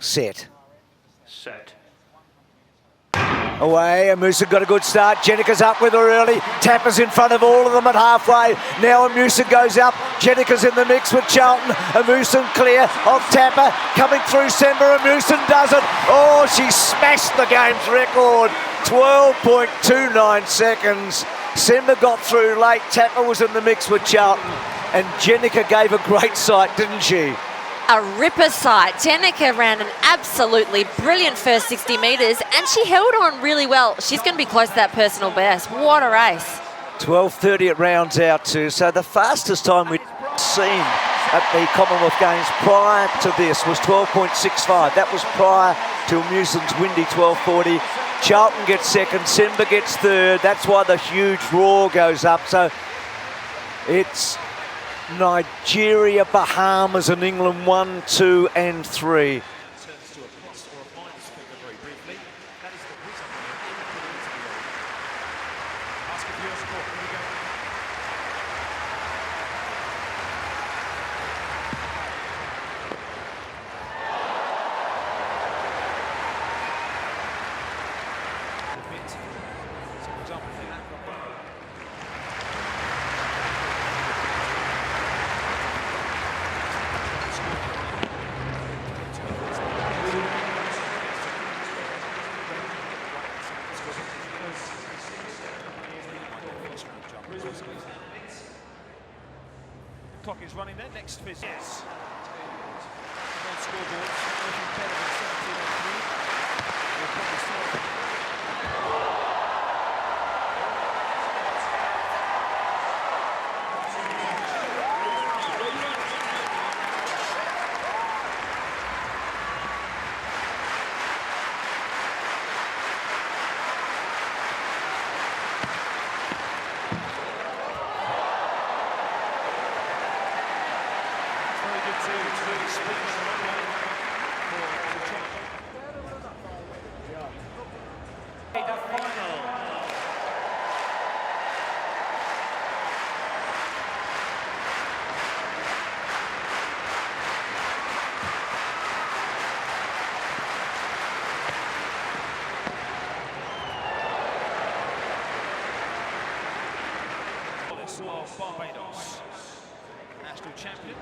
Set. Set. Away, Amusan got a good start. Jenica's up with her early. Tapper's in front of all of them at halfway. Now Amusan goes up. Jenica's in the mix with Charlton. Amusan clear of Tapper. Coming through Semba. Amusan does it. Oh, she smashed the game's record. 12.29 seconds. Semba got through late. Tapper was in the mix with Charlton. And Jenica gave a great sight, didn't she? A ripper sight. Jenica ran an absolutely brilliant first 60 metres and she held on really well. She's going to be close to that personal best. What a race. 12:30 it rounds out to. So the fastest time we'd seen at the Commonwealth Games prior to this was 12.65. That was prior to Amusan's windy 12:40. Charlton gets second, Semba gets third. That's why the huge roar goes up. So it's Nigeria, Bahamas and England 1, 2 and 3. Clock is running there. Next visit. Yes. Of Barbados, national champion.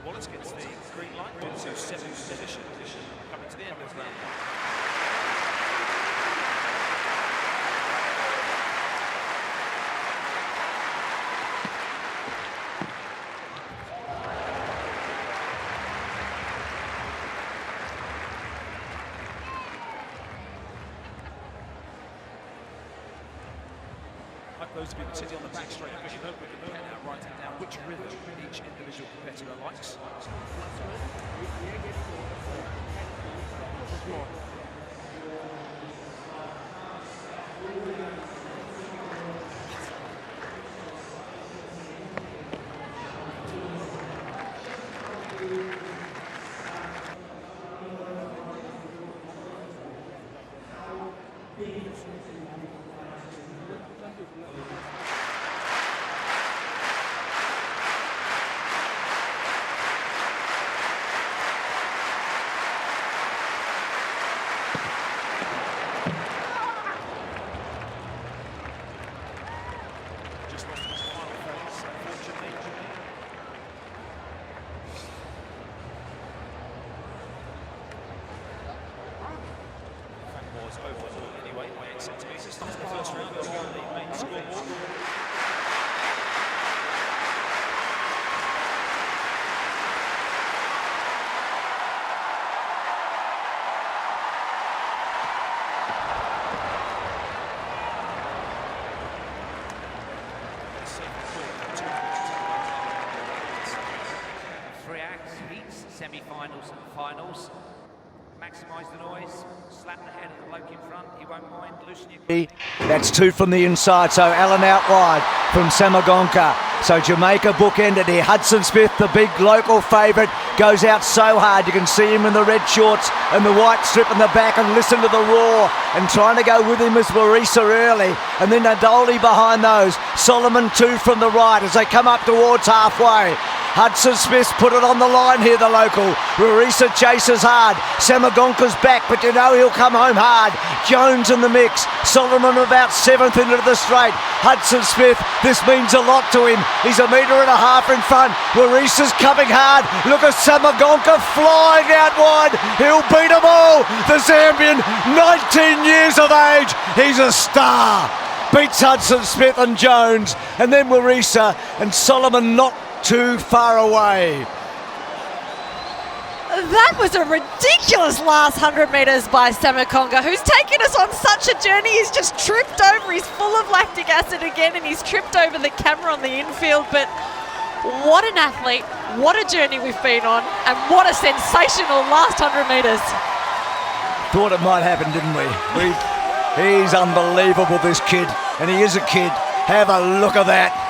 Wallace gets the green light into 7th position, coming to the end of round 1. Those of you sitting on the back straight, because you know we can pen out, writing down which rhythm each individual competitor likes. semi-finals and finals. Maximise the noise, slap the head of the bloke in front, he won't mind, loosen your... That's two from the inside, so Allen out wide from Samagonka. So Jamaica bookended here. Hudson Smith, the big local favourite, goes out so hard. You can see him in the red shorts and the white strip in the back, and listen to the roar. And trying to go with him is Marisa early, and then Nadoli behind those. Solomon two from the right as they come up towards halfway. Hudson Smith put it on the line here, the local. Marisa chases hard. Samagonka's back, but you know he'll come home hard. Jones in the mix. Solomon about seventh into the straight. Hudson Smith, this means a lot to him. He's 1.5 meters in front. Marisa's coming hard. Look at Samagonka flying out wide. He'll beat them all. The Zambian, 19 years of age. He's a star. Beats Hudson Smith and Jones. And then Marisa and Solomon not too far away. That was a ridiculous last 100 metres by Samagonka, who's taken us on such a journey. He's just tripped over. He's full of lactic acid again, and he's tripped over the camera on the infield. But what an athlete, what a journey we've been on, and what a sensational last 100 metres. Thought it might happen, didn't we? He's unbelievable, this kid, and he is a kid. Have a look at that.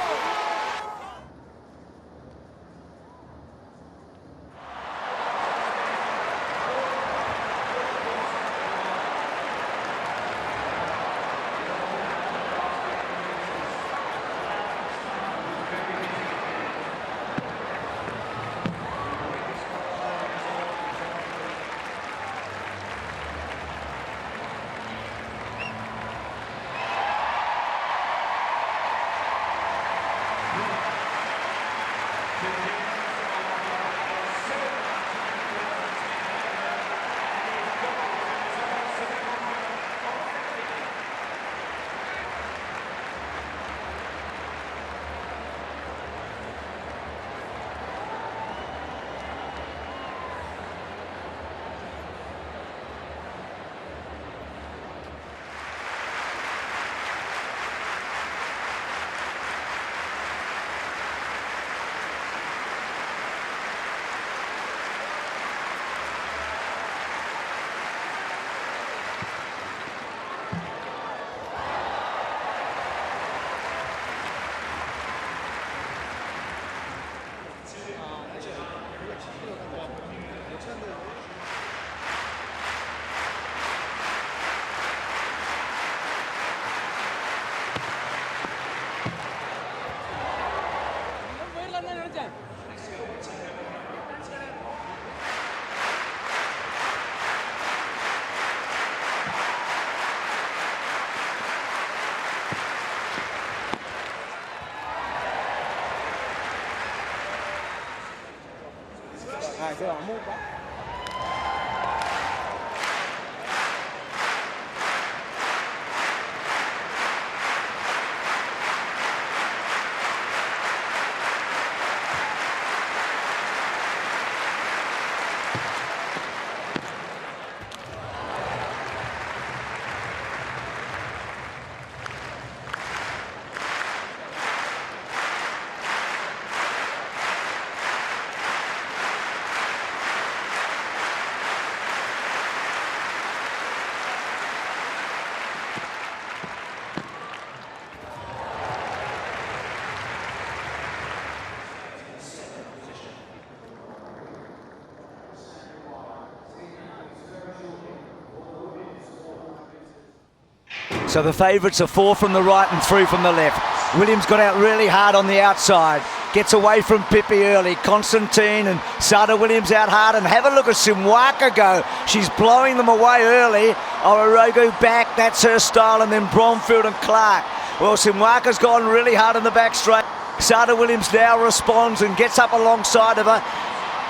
So the favourites are 4 from the right and 3 from the left. Williams got out really hard on the outside. Gets away from Pippi early. Constantine and Sada Williams out hard. And have a look at Simwaka go. She's blowing them away early. Orogo back, that's her style. And then Bromfield and Clark. Well, Simwaka's gone really hard in the back straight. Sada Williams now responds and gets up alongside of her.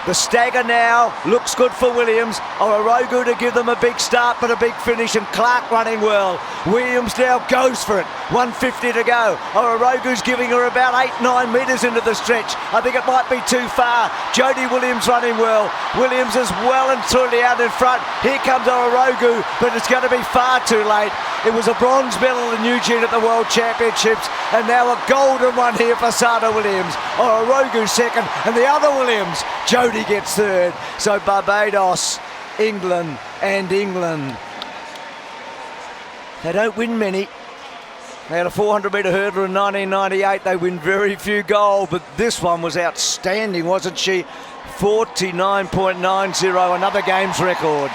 The stagger now looks good for Williams. Orogo to give them a big start but a big finish, and Clark running well. Williams now goes for it. 150 to go. Orogo's giving her about 8-9 metres into the stretch. I think it might be too far. Jodie Williams running well. Williams is well and truly out in front. Here comes Orogo, but it's going to be far too late. It was a bronze medal in Eugene at the World Championships, and now a golden one here for Sana Williams. Orogu second, and the other Williams, Jody, gets third. So Barbados, England and England. They don't win many. They had a 400-metre hurdler in 1998. They win very few gold, but this one was outstanding, wasn't she? 49.90, another games record.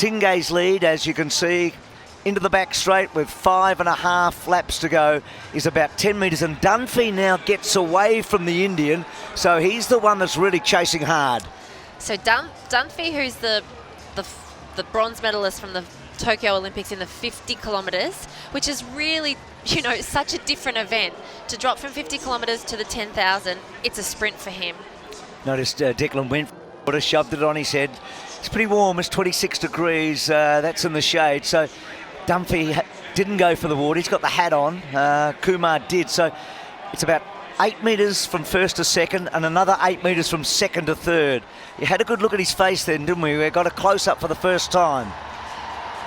Tingay's lead, as you can see, into the back straight with 5.5 laps to go, is about 10 metres, and Dunphy now gets away from the Indian, so he's the one that's really chasing hard. So Dunphy, who's the bronze medalist from the Tokyo Olympics in the 50 kilometres, which is really, you know, such a different event. To drop from 50 kilometres to the 10,000, it's a sprint for him. Noticed Declan went, would have shoved it on his head. It's pretty warm, it's 26 degrees, that's in the shade, so Dunphy didn't go for the water. He's got the hat on, Kumar did, so it's about 8 metres from first to second and another 8 metres from second to third. You had a good look at his face then, didn't we? We got a close-up for the first time.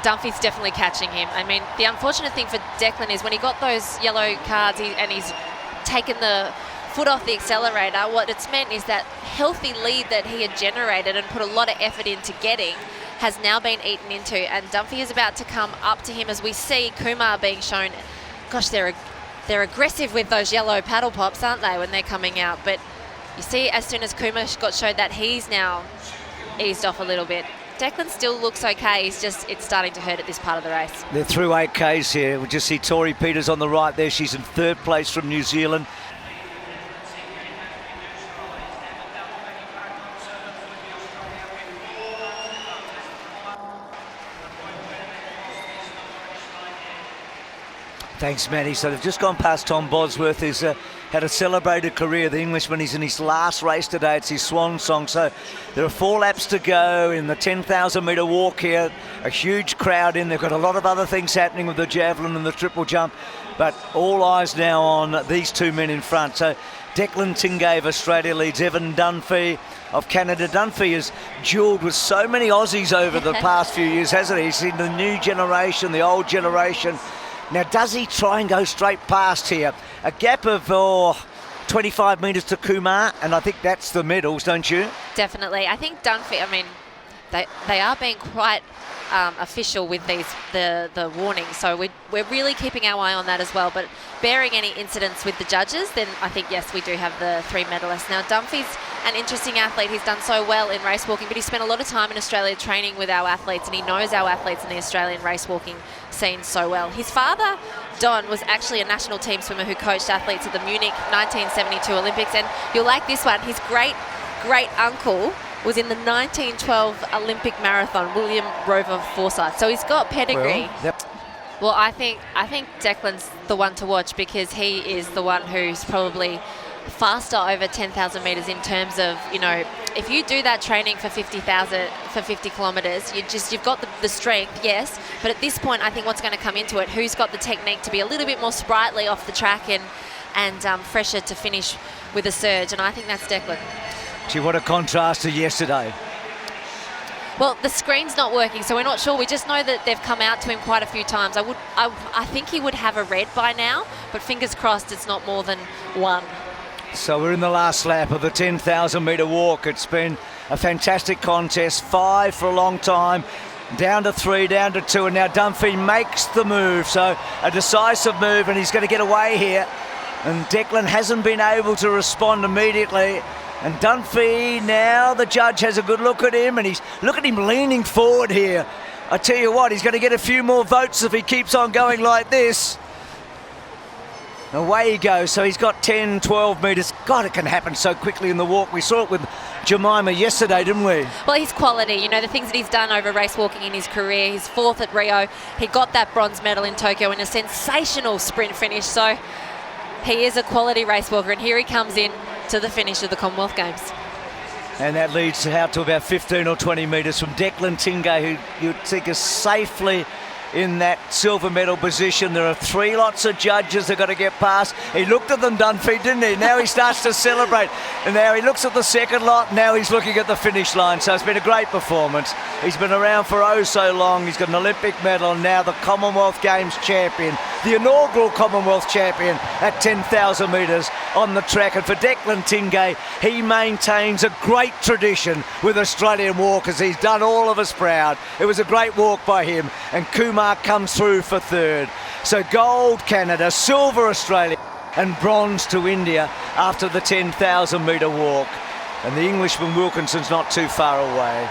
Dunphy's definitely catching him. I mean, the unfortunate thing for Declan is when he got those yellow cards and he's taken the foot off the accelerator, what it's meant is that healthy lead that he had generated and put a lot of effort into getting has now been eaten into, and Dunphy is about to come up to him as we see Kumar being shown. Gosh, they're aggressive with those yellow paddle pops, aren't they, when they're coming out? But you see, as soon as Kumar got showed that, he's now eased off a little bit. Declan still looks okay, it's starting to hurt at this part of the race. They're through 8Ks here. We just see Tori Peters on the right there. She's in third place from New Zealand. Thanks, Matty. So they've just gone past Tom Bosworth, who's had a celebrated career. The Englishman, he's in his last race today. It's his swan song. So there are 4 laps to go in the 10,000 metre walk here. A huge crowd in. They've got a lot of other things happening with the javelin and the triple jump, but all eyes now on these 2 men in front. So Declan Tingay of Australia leads Evan Dunphy of Canada. Dunphy has duelled with so many Aussies over the past few years, hasn't he? He's seen the new generation, the old generation. Now, does he try and go straight past here? A gap of 25 metres to Kumar, and I think that's the medals, don't you? Definitely. I think Dunphy, I mean, they are being quite official with the warnings, so we're really keeping our eye on that as well. But bearing any incidents with the judges, then I think, yes, we do have the 3 medalists. Now, Dunphy's an interesting athlete. He's done so well in race walking, but he spent a lot of time in Australia training with our athletes, and he knows our athletes in the Australian race walking scene so well. His father, Don, was actually a national team swimmer who coached athletes at the Munich 1972 Olympics, and you'll like this one. His great uncle was in the 1912 Olympic marathon, William Rover Forsyth. So he's got pedigree. Well, I think Declan's the one to watch, because he is the one who's probably faster over 10,000 metres in terms of, you know, if you do that training for 50 kilometres, you've got the strength, yes, but at this point I think what's going to come into it, who's got the technique to be a little bit more sprightly off the track and fresher to finish with a surge, and I think that's Declan. Gee, what a contrast to yesterday. Well, the screen's not working, so we're not sure. We just know that they've come out to him quite a few times. I think he would have a red by now, but fingers crossed it's not more than 1. So we're in the last lap of the 10,000 metre walk. It's been a fantastic contest. 5 for a long time. Down to 3, down to 2, and now Dunphy makes the move. So a decisive move, and he's going to get away here. And Declan hasn't been able to respond immediately. And Dunphy, now the judge has a good look at him, and look at him leaning forward here. I tell you what, he's going to get a few more votes if he keeps on going like this. Away he goes. So he's got 10, 12 metres. God, it can happen so quickly in the walk. We saw it with Jemima yesterday, didn't we? Well, his quality, you know, the things that he's done over race walking in his career. He's 4th at Rio. He got that bronze medal in Tokyo in a sensational sprint finish. So he is a quality race walker, and here he comes in to the finish of the Commonwealth Games. And that leads out to about 15 or 20 metres from Declan Tingay, who you'd think is safely in that silver medal position. There are 3 lots of judges that got to get past. He looked at them, Dunphy, didn't he? Now he starts to celebrate. And now he looks at the second lot. Now he's looking at the finish line. So it's been a great performance. He's been around for oh so long. He's got an Olympic medal, and now the Commonwealth Games champion, the inaugural Commonwealth champion at 10,000 metres on the track. And for Declan Tingay, he maintains a great tradition with Australian walkers. He's done all of us proud. It was a great walk by him, and Kumar comes through for 3rd. So gold Canada, silver Australia, and bronze to India after the 10,000 metre walk. And the Englishman Wilkinson's not too far away.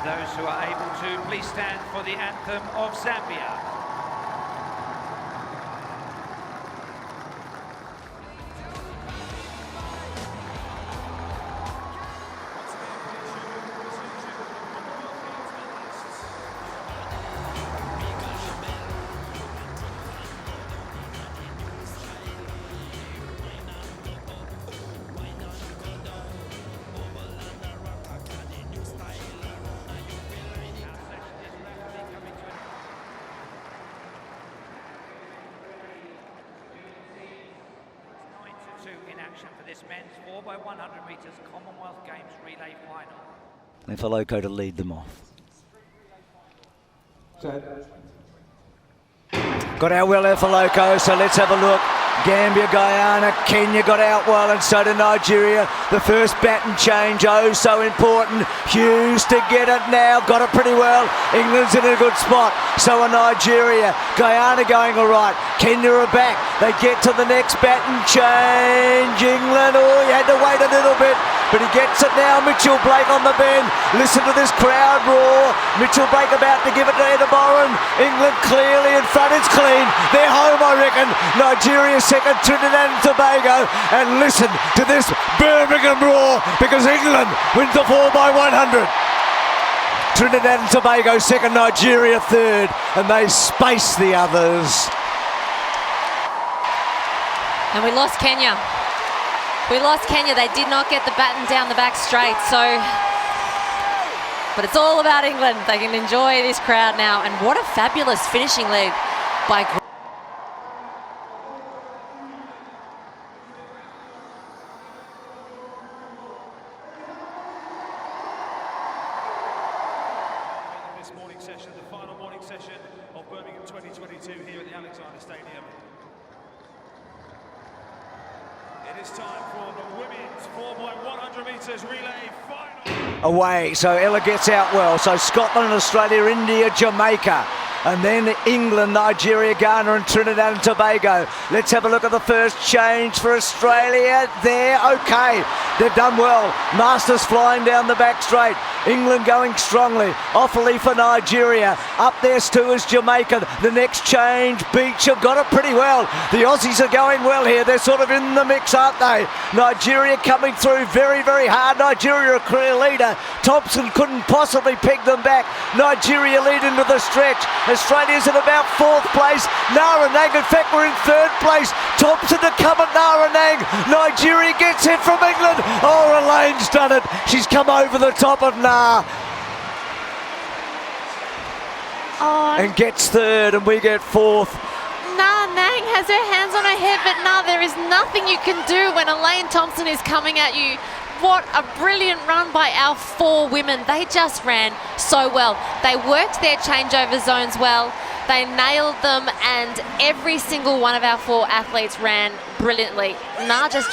Those who are able to, please stand for the anthem of Zambia. In action for this men's 4x100 metres Commonwealth Games relay final. And for Loco to lead them off. Got out well there for Loco, so let's have a look. Gambia, Guyana, Kenya got out well, and so did Nigeria. The first baton change, oh so important. Hughes to get it now, got it pretty well. England's in a good spot, so are Nigeria. Guyana going all right. Kenya are back. They get to the next baton change. England, oh, he had to wait a little bit, but he gets it now. Mitchell Blake on the bend. Listen to this crowd roar. Mitchell Blake about to give it to Edemoran. England clearly in front, it's clean. They're home, I reckon. Nigeria second, Trinidad and Tobago. And listen to this Birmingham roar, because England wins the 4x100. Trinidad and Tobago second, Nigeria third, and they space the others. And we lost Kenya. We lost Kenya. They did not get the baton down the back straight. But it's all about England. They can enjoy this crowd now. And what a fabulous finishing leg by this morning session, the final morning session of Birmingham 2022 here at the Alexander Stadium. It is time for the women's 4x100 metres relay final. Away, so Ella gets out well. So Scotland, Australia, India, Jamaica. And then England, Nigeria, Ghana and Trinidad and Tobago. Let's have a look at the first change for Australia. They're okay. They've done well. Masters flying down the back straight. England going strongly. Offaly for Nigeria. Up there, Stu, is Jamaica. The next change, Beach have got it pretty well. The Aussies are going well here. They're sort of in the mix, aren't they? Nigeria coming through very, very hard. Nigeria a clear leader. Thompson couldn't possibly peg them back. Nigeria lead into the stretch. Australia's in about fourth place. Naranang, in fact, we're in third place. Thompson to come at Naranang. Nigeria gets it from England. Oh, Elaine's done it. She's come over the top of Nah. And gets third, and we get fourth. Nang has her hands on her head, but there is nothing you can do when Elaine Thompson is coming at you. What a brilliant run by our four women. They just ran so well. They worked their changeover zones well. They nailed them, and every single one of our four athletes ran brilliantly. Nah just